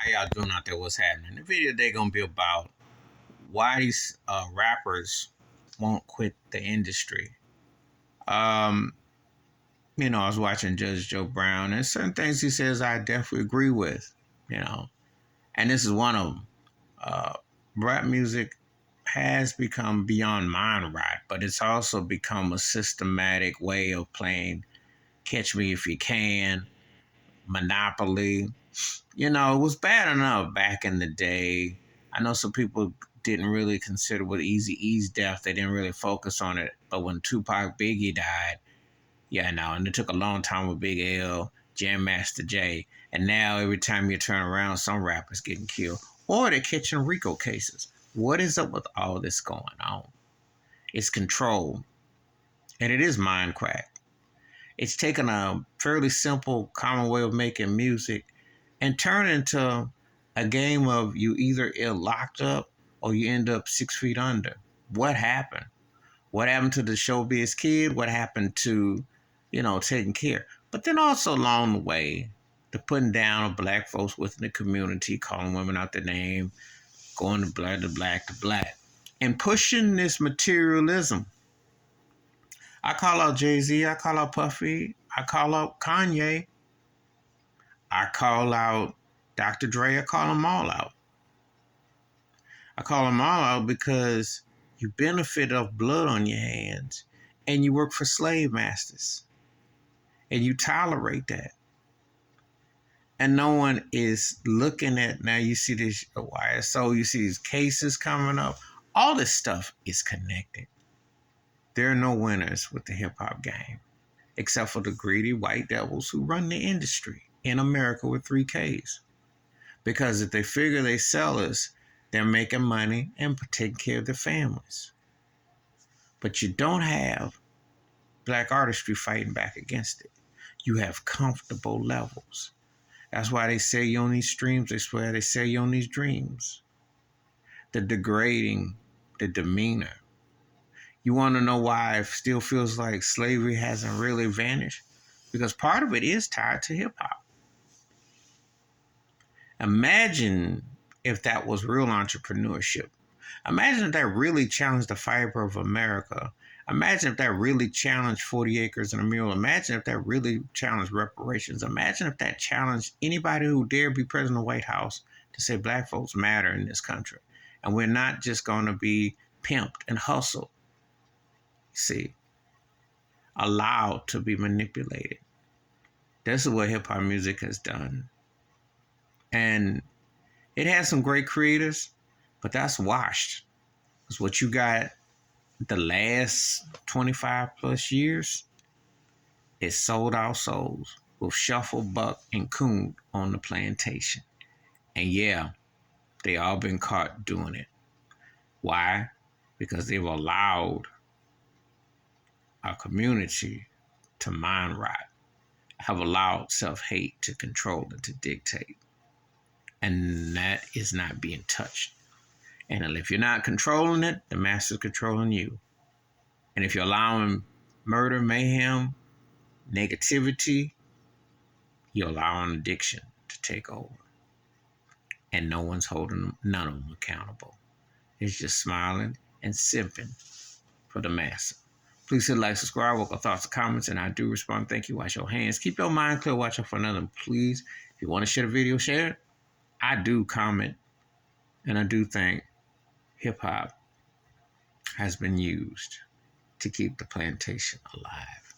How y'all doing out there? What's happening? The video today gonna be about why these rappers won't quit the industry. Um, I was watching Judge Joe Brown, and certain things he says I definitely agree with. You know, and this is one of them. Uh, Rap music has become beyond mind rot, but it's also become a systematic way of playing Catch Me If You Can, Monopoly. It was bad enough back in the day. I know some people didn't really consider with Easy E's death, they didn't really focus on it. But when Tupac Biggie died, yeah, no, and it took a long time with Big L, Jam Master Jay. And now every time you turn around, some rappers getting killed. Or they're catching RICO cases. What is up with all this going on? It's control. And it is mind crack. It's taken a fairly simple, common way of making music and turn into a game of you either get locked up or you end up 6 feet under. What happened? What happened to the showbiz kid? What happened to, taking care? But then also along the way, the putting down of black folks within the community, calling women out their name, going to black to black to black, and pushing this materialism. I call out Jay-Z, I call out Puffy, I call out Kanye, I call out Dr. Dre, I call them all out. I call them all out because you benefit off blood on your hands and you work for slave masters and you tolerate that. And no one is looking at, now you see this YSO, you see these cases coming up. All this stuff is connected. There are no winners with the hip hop game, except for the greedy white devils who run the industry in America with 3Ks. Because if they figure they sell us, they're making money and taking care of their families. But you don't have black artistry fighting back against it. You have comfortable levels. That's why they sell you on these streams. They swear they sell you on these dreams. The degrading, the demeanor. You want to know why it still feels like slavery hasn't really vanished? Because part of it is tied to hip hop. Imagine if that was real entrepreneurship. Imagine if that really challenged the fiber of America. Imagine if that really challenged 40 acres and a mule. Imagine if that really challenged reparations. Imagine if that challenged anybody who dare be president of the White House to say black folks matter in this country. And we're not just going to be pimped and hustled. See, allowed to be manipulated. This is what hip hop music has done. And it has some great creators, but that's washed. Because what you got the last 25 plus years is sold out souls with Shuffle, Buck, and Coon on the plantation. And yeah, they all been caught doing it. Why? Because they've allowed our community to mind rot, have allowed self-hate to control and to dictate. And that is not being touched. And if you're not controlling it, the master's controlling you. And if you're allowing murder, mayhem, negativity, you're allowing addiction to take over. And no one's holding none of them accountable. It's just smiling and simping for the master. Please hit like, subscribe, welcome thoughts and comments, and I do respond. Thank you. Wash your hands. Keep your mind clear. Watch out for another. Please, if you want to share the video, share it. I do comment, and I do think hip-hop has been used to keep the plantation alive.